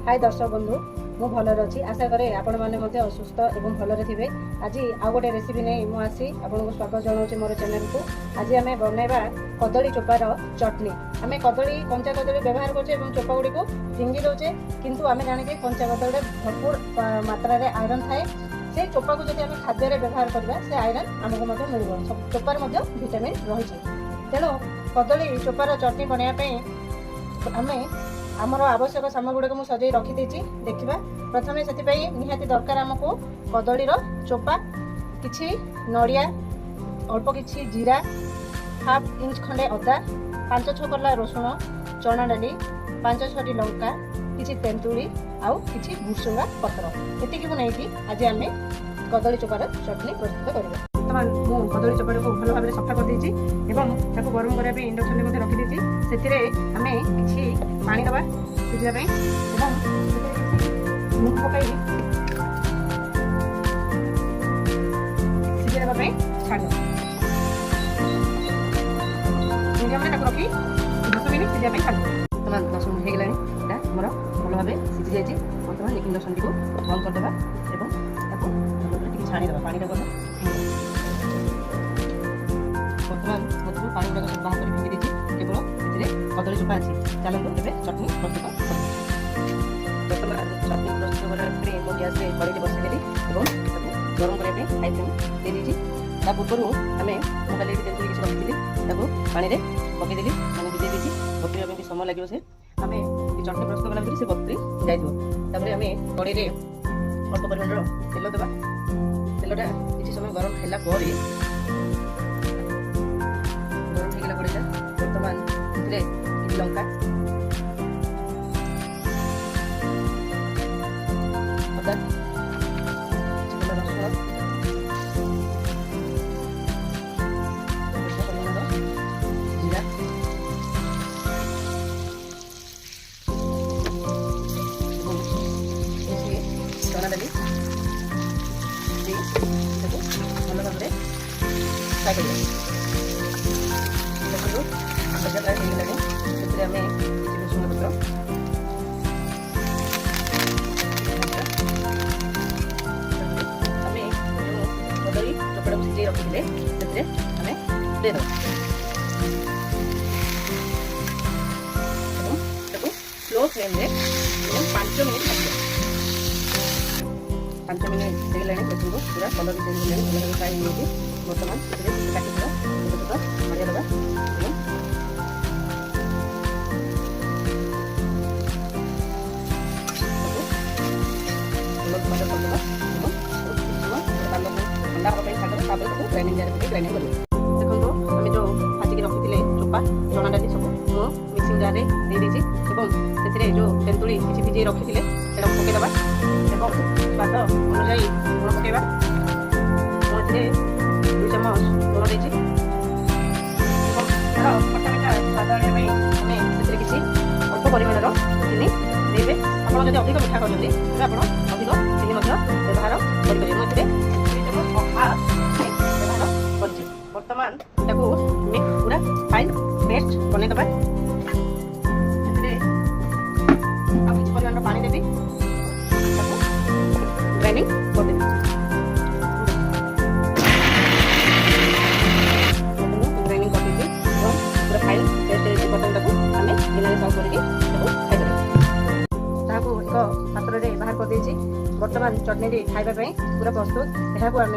हाय दर्शक बंधु मु भलर अच्छी आशा करे आपण मैंने असुस्थ और भलरे थे। आज आउ गोटे रेसिपी नहीं मुझे आपको स्वागत जनाऊँ मोर चैनल को। आज आम बनवा कदली चोपार चटनी। आम कदली कंचा कदली व्यवहार करछे और चोपा गुड़ी को फिंगी दौचे, किंतु आम जाने कंचा कदली भरपूर मात्रा रे आयरन थाए। से चोपा को जब आम खाद्य व्यवहार करवा से आयरन आमको मिल चोपार भिटामिन रही। तेणु कदली चोपार चटनी बनाने आम आमर आवश्यक सामग्री गुड़ाक मुझे सजाई रखीदे। देखा प्रथम से निहाती दरकार आमको कदलीर चोपा, किछि नड़िया, अल्प किछि जीरा, हाफ इंच खंडे अदा, 5-6 कला रसुण, चना डाली, 5-6टी लंका, किछि तेंतुली आउ किछि भुसुंगा पत्र एतिकी को नहीं आज आम कदली चोपार चटनी प्रस्तुत करवा। बर्तमान मु कदली चोपा को भल भाव सफा कर देछि एवं ताको गरम करबा इंडक्शन रे रखी देछि। सेतिरे आमे किछि पानी दबा सिझा पे एवं लूण पकाई सिझा दबा पे छाड़ मीडियम रे ताको रखी 10 मिनिट सिझा पे छाड़। बर्तमान 10 मिनिट हे गेलानी एटा हमर भल भाव सिझी जायछि। बर्तमान इंडक्शन को बंद कर देबा एवं ताको टिके छाणी देबा पानी रे। बर्तमान मधुर पानी गुड़ाक सब बाहर कर फिंगी केवल कदली चोपा अच्छी। चलते तेज चटनी प्रस्तुत बर्तमान चटनी प्रस्तुत कराने मो गैस कड़े बसईदेली और गरम करने हाई फ्लेम दे दी। पूर्व आम मोबाइल तेंतुली किसी रखी पानी में पकईदेली मैंने भिजे दी। बतुरी समय लगे से आम चटनी प्रस्तुत कला से बतुरी जाइए। आम कड़े अल्प परिमाण तेल देवा। तेलटा किसी समय गरम है बर्तमान लंका, अदा, रसुण, जीरा, चना डाली भल भाव फ्राए कर भुसुंगा पत्र कदली चोपड़ा को सिझे रखी देदेव स्लो फ्लेम 5 मिनिट 5 मिनिट देगला देखो पूरा कलर चेंज फ्राए हो। बर्तमान काटी छोट मरिया दबा ग्राइंडिंग ग्राइंडिंग कर देखो आम जो भाजिकी रखी चोपा चना डाली सब मिक्सिंग जार में दे देती जो तेंतुली किसी भिजे रखी थे पकईदे और स्वाद अनुजाई लुण पकईवा। 2 चम्मच लुण देती खटा मिठा स्वाद आने किसी अल्प परिमाण चीनी देवे। आप अधिक मिठा करते आप अधिक चीनी व्यवहार करेंगे। बर्तमान पूरा फाइन पेस्ट बनईदे किसी परिमाण पानी देवी ग्राइंडिंग करदेवी। ग्राइंडिंग कर पूरा फाइन पेस्ट बर्तन आम गिना सर्व कर एक पात्र में बाहर कर देछि। बर्तमान चटनी खाइबा पूरा प्रस्तुत। यहाँ आम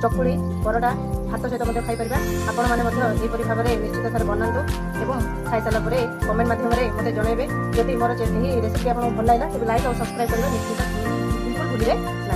चकुड़ी परोटा भात सहित खाई पार। आपण मैंने भाव में निश्चित थर बनातु और खाई सारा कमेंट माध्यम मत जनइबे। जदि मोर रेसिपी आपको भल लगा तेज लाइक और सब्सक्राइब करने निश्चित बिल्कुल भूलिए ना।